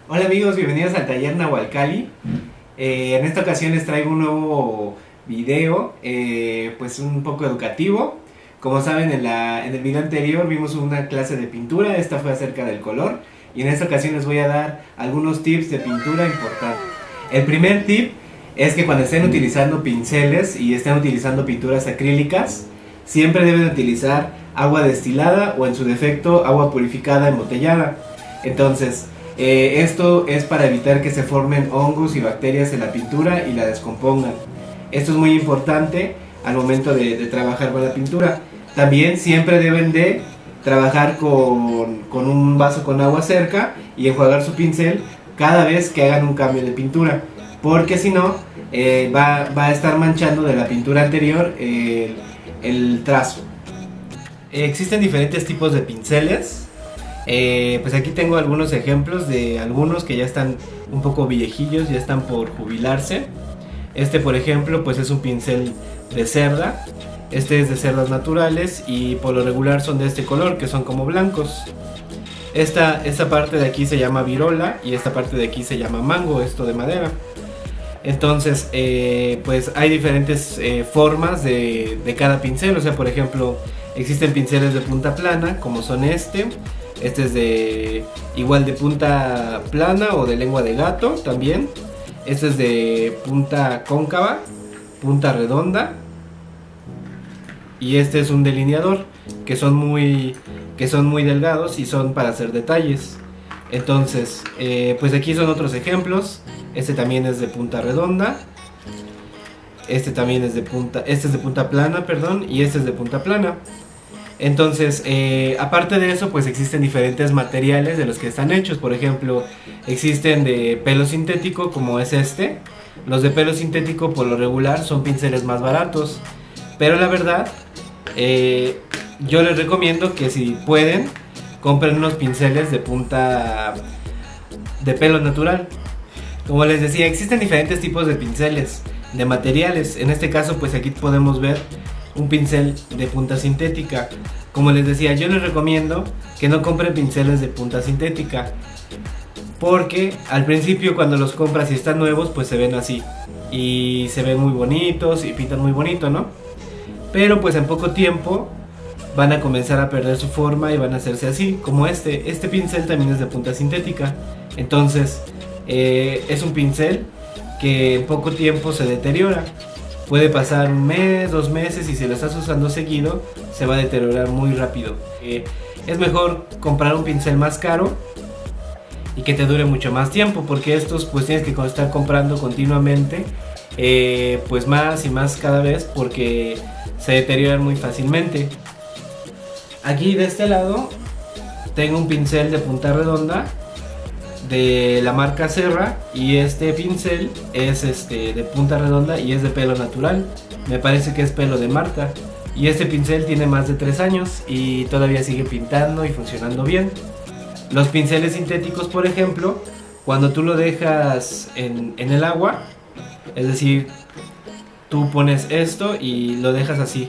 Hola amigos, bienvenidos al taller Nahualcali. En esta ocasión les traigo un nuevo video, pues un poco educativo. Como saben, en el video anterior vimos una clase de pintura, esta fue acerca del color. Y en esta ocasión les voy a dar algunos tips de pintura importantes. El primer tip es que cuando estén utilizando pinceles y estén utilizando pinturas acrílicas, siempre deben utilizar agua destilada o en su defecto agua purificada embotellada. Entonces, esto es para evitar que se formen hongos y bacterias en la pintura y la descompongan. Esto es muy importante al momento de trabajar con la pintura. También siempre deben de trabajar con un vaso con agua cerca y enjuagar su pincel cada vez que hagan un cambio de pintura, porque si no va a estar manchando de la pintura anterior el trazo. Existen diferentes tipos de pinceles. Pues aquí tengo algunos ejemplos de algunos que ya están un poco viejillos, ya están por jubilarse. Este, por ejemplo, pues es un pincel de cerda. Este es de cerdas naturales y por lo regular son de este color, que son como blancos. Esta parte de aquí se llama virola y esta parte de aquí se llama mango, esto de madera. Entonces, pues hay diferentes formas de cada pincel. O sea, por ejemplo, existen pinceles de punta plana, como son este es de igual de punta plana o de lengua de gato también. Este es de punta cóncava, punta redonda. Y este es un delineador, que son muy delgados y son para hacer detalles. Entonces, pues aquí son otros ejemplos. Este también es de punta redonda. Este también es de punta plana, perdón, y este es de punta plana. Entonces, aparte de eso, pues existen diferentes materiales de los que están hechos. Por ejemplo, existen de pelo sintético, como es este. Los de pelo sintético por lo regular son pinceles más baratos, pero la verdad, yo les recomiendo que si pueden, compren unos pinceles de punta de pelo natural. Como les decía, existen diferentes tipos de pinceles, de materiales. En este caso, pues aquí podemos ver un pincel de punta sintética. Como les decía, yo les recomiendo que no compren pinceles de punta sintética, porque al principio cuando los compras y están nuevos, pues se ven así y se ven muy bonitos y pintan muy bonito, ¿no? Pero pues en poco tiempo van a comenzar a perder su forma y van a hacerse así, como este pincel también es de punta sintética. Entonces, es un pincel que en poco tiempo se deteriora. Puede pasar un mes, 2 meses, y si lo estás usando seguido, se va a deteriorar muy rápido. Es mejor comprar un pincel más caro y que te dure mucho más tiempo, porque estos pues tienes que estar comprando continuamente, pues más y más cada vez, porque se deterioran muy fácilmente. Aquí de este lado tengo un pincel de punta redonda de la marca Serra, y este pincel es de punta redonda y es de pelo natural. Me parece que es pelo de Marta, y este pincel tiene más de 3 años y todavía sigue pintando y funcionando bien. Los pinceles sintéticos, por ejemplo, cuando tú lo dejas en el agua, es decir, tú pones esto y lo dejas así,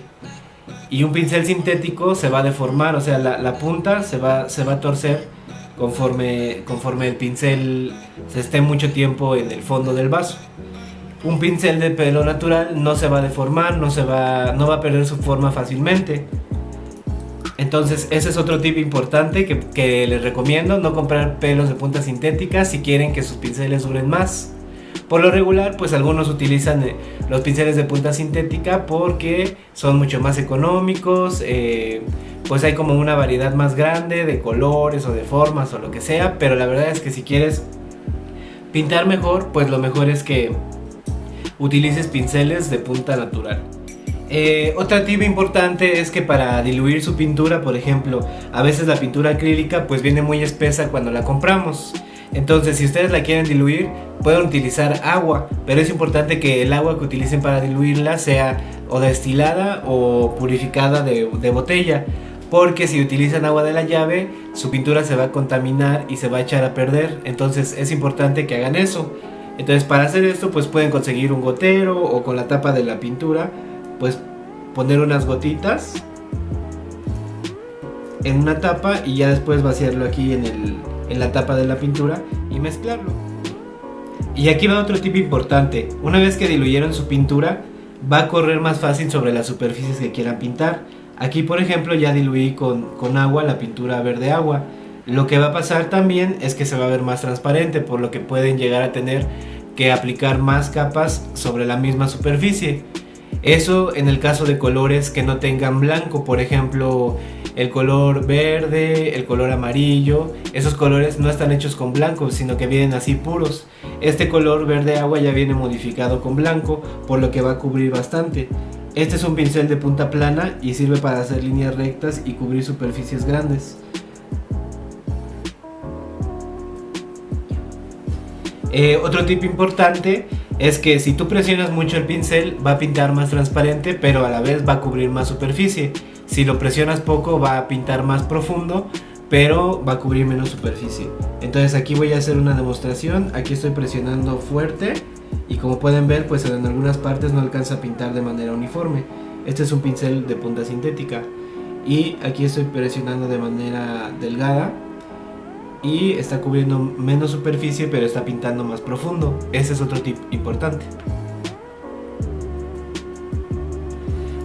y un pincel sintético se va a deformar, o sea, la punta se va a torcer conforme el pincel se esté mucho tiempo en el fondo del vaso. Un pincel de pelo natural no se va a deformar, no va a perder su forma fácilmente. Entonces ese es otro tip importante que les recomiendo: no comprar pelos de punta sintética si quieren que sus pinceles duren más. Por lo regular, pues algunos utilizan los pinceles de punta sintética porque son mucho más económicos, pues hay como una variedad más grande de colores o de formas o lo que sea, pero la verdad es que si quieres pintar mejor, pues lo mejor es que utilices pinceles de punta natural. Otra tip importante es que para diluir su pintura, por ejemplo, a veces la pintura acrílica pues viene muy espesa cuando la compramos. Entonces, si ustedes la quieren diluir, pueden utilizar agua, pero es importante que el agua que utilicen para diluirla sea o destilada o purificada de botella, porque si utilizan agua de la llave, su pintura se va a contaminar y se va a echar a perder. Entonces es importante que hagan eso. Entonces, para hacer esto, pues pueden conseguir un gotero o con la tapa de la pintura, pues poner unas gotitas en una tapa y ya después vaciarlo aquí en la tapa de la pintura, y mezclarlo. Y aquí va otro tip importante: una vez que diluyeron su pintura, va a correr más fácil sobre las superficies que quieran pintar. Aquí por ejemplo ya diluí con agua la pintura verde agua. Lo que va a pasar también es que se va a ver más transparente, por lo que pueden llegar a tener que aplicar más capas sobre la misma superficie. Eso en el caso de colores que no tengan blanco, por ejemplo el color verde, el color amarillo. Esos colores no están hechos con blanco, sino que vienen así puros. Este color verde agua ya viene modificado con blanco, por lo que va a cubrir bastante. Este es un pincel de punta plana y sirve para hacer líneas rectas y cubrir superficies grandes. Otro tip importante es que si tú presionas mucho el pincel, va a pintar más transparente, pero a la vez va a cubrir más superficie. Si lo presionas poco, va a pintar más profundo, pero va a cubrir menos superficie. Entonces aquí voy a hacer una demostración. Aquí estoy presionando fuerte y como pueden ver, pues en algunas partes no alcanza a pintar de manera uniforme. Este es un pincel de punta sintética y aquí estoy presionando de manera delgada y está cubriendo menos superficie, pero está pintando más profundo. Ese es otro tip importante.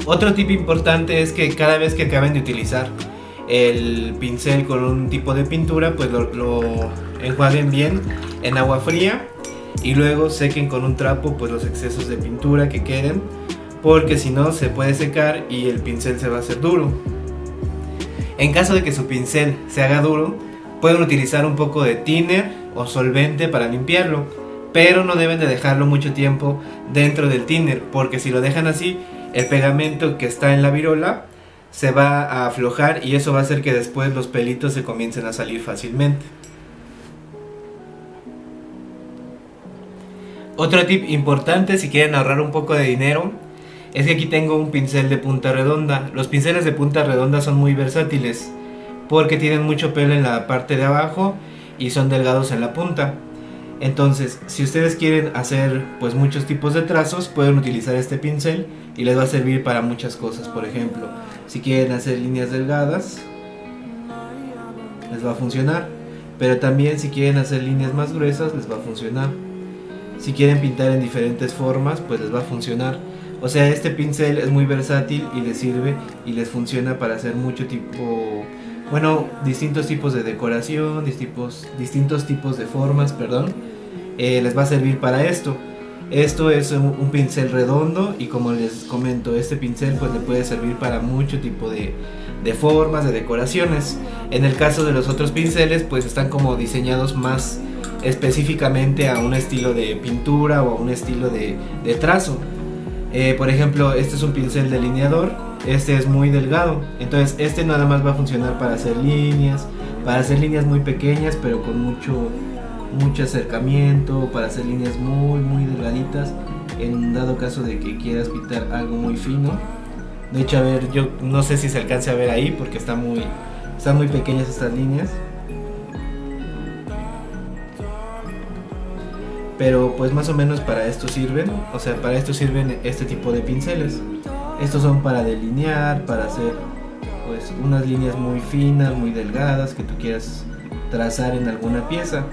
Otro tip importante es que cada vez que acaben de utilizar el pincel con un tipo de pintura, pues lo enjuaguen bien en agua fría y luego sequen con un trapo pues los excesos de pintura que queden, porque si no se puede secar y el pincel se va a hacer duro. En caso de que su pincel se haga duro, pueden utilizar un poco de thinner o solvente para limpiarlo, pero no deben de dejarlo mucho tiempo dentro del thinner, porque si lo dejan así, el pegamento que está en la virola se va a aflojar y eso va a hacer que después los pelitos se comiencen a salir fácilmente. Otro tip importante si quieren ahorrar un poco de dinero es que aquí tengo un pincel de punta redonda. Los pinceles de punta redonda son muy versátiles porque tienen mucho pelo en la parte de abajo y son delgados en la punta. Entonces, si ustedes quieren hacer pues muchos tipos de trazos, pueden utilizar este pincel y les va a servir para muchas cosas. Por ejemplo, si quieren hacer líneas delgadas, les va a funcionar. Pero también si quieren hacer líneas más gruesas, les va a funcionar. Si quieren pintar en diferentes formas, pues les va a funcionar. O sea, este pincel es muy versátil y les sirve y les funciona para hacer distintos tipos de decoración, distintos tipos de formas, les va a servir para esto. Esto es un pincel redondo y como les comento, este pincel pues le puede servir para mucho tipo de formas, de decoraciones. En el caso de los otros pinceles pues están como diseñados más específicamente a un estilo de pintura o a un estilo de trazo. Por ejemplo, este es un pincel delineador. Este es muy delgado, entonces este nada más va a funcionar para hacer líneas muy pequeñas pero con mucho acercamiento, para hacer líneas muy delgaditas en dado caso de que quieras pintar algo muy fino. De hecho, a ver, yo no sé si se alcance a ver ahí porque están muy pequeñas estas líneas, pero pues más o menos para esto sirven. O sea, para esto sirven este tipo de pinceles. Estos son para delinear, para hacer pues unas líneas muy finas, muy delgadas que tú quieras trazar en alguna pieza.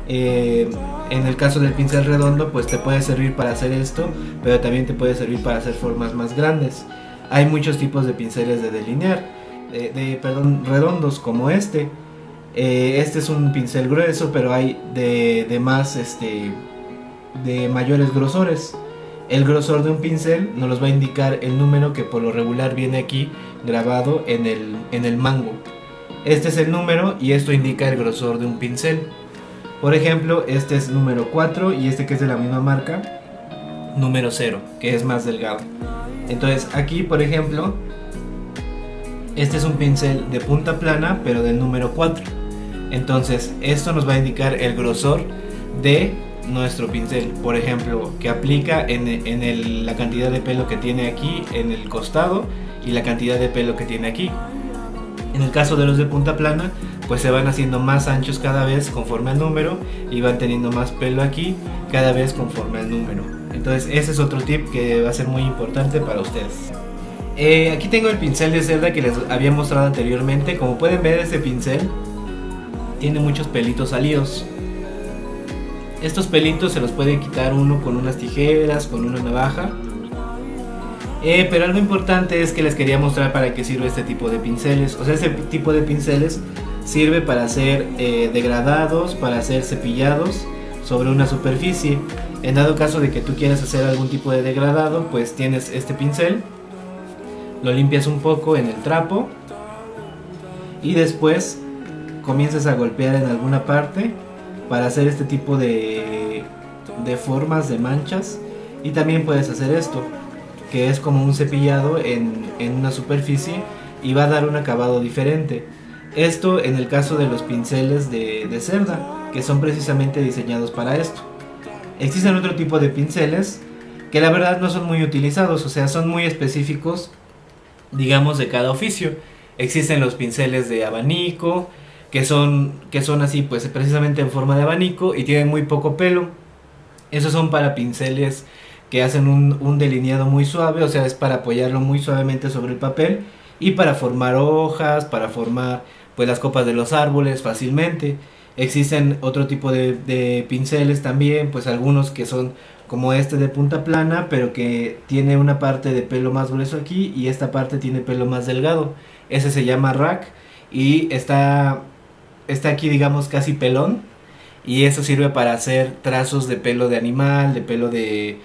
En el caso del pincel redondo pues te puede servir para hacer esto, pero también te puede servir para hacer formas más grandes. Hay muchos tipos de pinceles de delinear, redondos como este. Este es un pincel grueso, pero hay de mayores grosores. El grosor de un pincel nos los va a indicar el número que por lo regular viene aquí grabado en el mango. Este es el número y esto indica el grosor de un pincel. Por ejemplo, este es número 4 y este, que es de la misma marca, número 0, que es más delgado. Entonces aquí, por ejemplo, este es un pincel de punta plana pero del número 4. Entonces esto nos va a indicar el grosor de nuestro pincel, por ejemplo, que aplica en la cantidad de pelo que tiene aquí en el costado y la cantidad de pelo que tiene aquí. En el caso de los de punta plana, pues se van haciendo más anchos cada vez conforme al número y van teniendo más pelo aquí cada vez conforme al número. Entonces ese es otro tip que va a ser muy importante para ustedes. Aquí tengo el pincel de cerda que les había mostrado anteriormente. Como pueden ver, este pincel tiene muchos pelitos salidos. Estos pelitos se los puede quitar uno con unas tijeras, con una navaja. Pero algo importante es que les quería mostrar para qué sirve este tipo de pinceles. O sea, este tipo de pinceles sirve para hacer degradados, para hacer cepillados sobre una superficie. En dado caso de que tú quieras hacer algún tipo de degradado, pues tienes este pincel, lo limpias un poco en el trapo y después comienzas a golpear en alguna parte para hacer este tipo de formas, de manchas. Y también puedes hacer esto, que es como un cepillado en una superficie y va a dar un acabado diferente. Esto en el caso de los pinceles de cerda, que son precisamente diseñados para esto. Existen otro tipo de pinceles que la verdad no son muy utilizados, o sea, son muy específicos, digamos, de cada oficio. Existen los pinceles de abanico, que son así, pues precisamente en forma de abanico y tienen muy poco pelo. Esos son para pinceles que hacen un delineado muy suave, o sea, es para apoyarlo muy suavemente sobre el papel y para formar hojas, para formar pues las copas de los árboles fácilmente. Existen otro tipo de pinceles también, pues algunos que son como este de punta plana, pero que tiene una parte de pelo más grueso aquí y esta parte tiene pelo más delgado. Ese se llama rack y está aquí, digamos, casi pelón, y eso sirve para hacer trazos de pelo de animal, de pelo de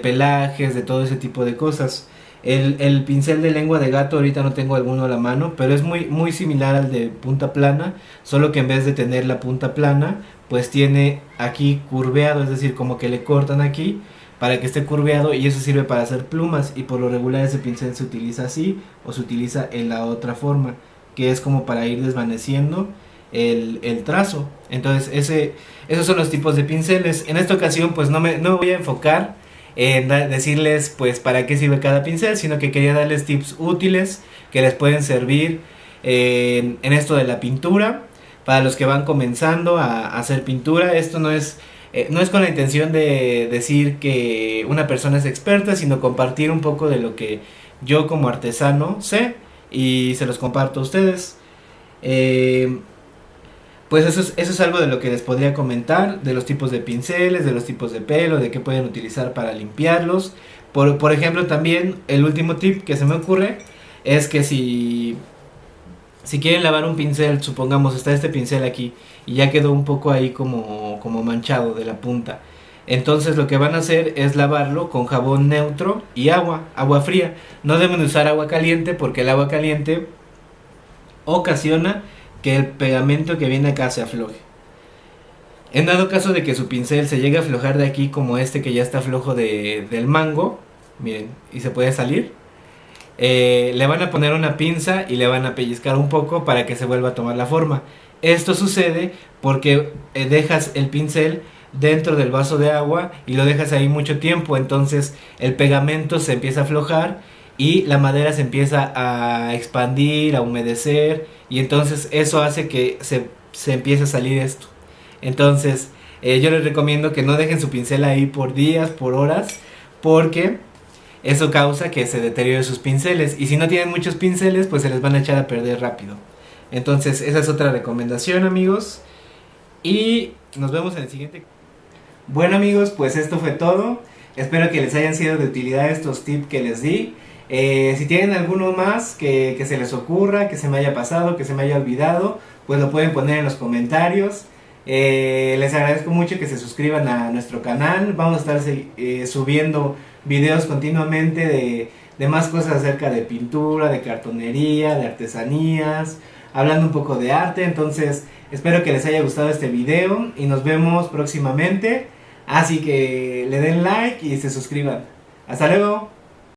pelajes, de todo ese tipo de cosas. El pincel de lengua de gato ahorita no tengo alguno a la mano, pero es muy similar al de punta plana, solo que en vez de tener la punta plana, pues tiene aquí curveado, es decir, como que le cortan aquí para que esté curveado, y eso sirve para hacer plumas, y por lo regular ese pincel se utiliza así o se utiliza en la otra forma, que es como para ir desvaneciendo el trazo. Entonces esos son los tipos de pinceles. En esta ocasión pues no me voy a enfocar en decirles pues para qué sirve cada pincel, sino que quería darles tips útiles que les pueden servir en esto de la pintura, para los que van comenzando a hacer pintura. Esto no es con la intención de decir que una persona es experta, sino compartir un poco de lo que yo como artesano sé y se los comparto a ustedes. Pues eso es algo de lo que les podría comentar, de los tipos de pinceles, de los tipos de pelo, de qué pueden utilizar para limpiarlos. Por ejemplo, también el último tip que se me ocurre es que si quieren lavar un pincel, supongamos está este pincel aquí y ya quedó un poco ahí como manchado de la punta. Entonces lo que van a hacer es lavarlo con jabón neutro y agua fría. No deben usar agua caliente porque el agua caliente ocasiona que el pegamento que viene acá se afloje. En dado caso de que su pincel se llegue a aflojar de aquí, como este que ya está flojo del mango, miren, y se puede salir, le van a poner una pinza y le van a pellizcar un poco para que se vuelva a tomar la forma. Esto sucede porque dejas el pincel dentro del vaso de agua y lo dejas ahí mucho tiempo, entonces el pegamento se empieza a aflojar y la madera se empieza a expandir, a humedecer, y entonces eso hace que se empiece a salir esto. Entonces yo les recomiendo que no dejen su pincel ahí por días, por horas, porque eso causa que se deteriore sus pinceles, y si no tienen muchos pinceles pues se les van a echar a perder rápido. Entonces esa es otra recomendación, amigos, y nos vemos en el siguiente. Bueno, amigos, pues esto fue todo. Espero que les hayan sido de utilidad estos tips que les di. Si tienen alguno más que se les ocurra, que se me haya pasado, que se me haya olvidado, pues lo pueden poner en los comentarios. Les agradezco mucho que se suscriban a nuestro canal. Vamos a estar subiendo videos continuamente de más cosas acerca de pintura, de cartonería, de artesanías, hablando un poco de arte. Entonces espero que les haya gustado este video y nos vemos próximamente. Así que le den like y se suscriban. Hasta luego.